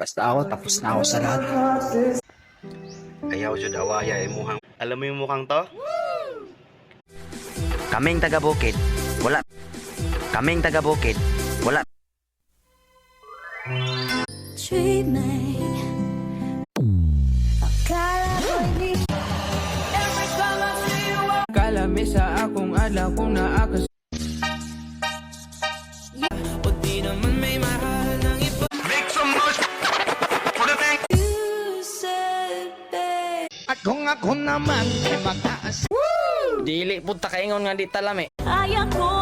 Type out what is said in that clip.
Basta ako, tapos na ako sa lahat. Ayaw jud awaya imuhang. Alam mo yung mukhang to? Kaming taga Bukid. Wala. Kaming taga Bukid. Wala. Treat me. Kalami sa akong adlaw kung naakas. O di naman may mahal ng iba. At kung ako naman ay mag-aas. Dili punta kaingon nga di talami. Kaya ko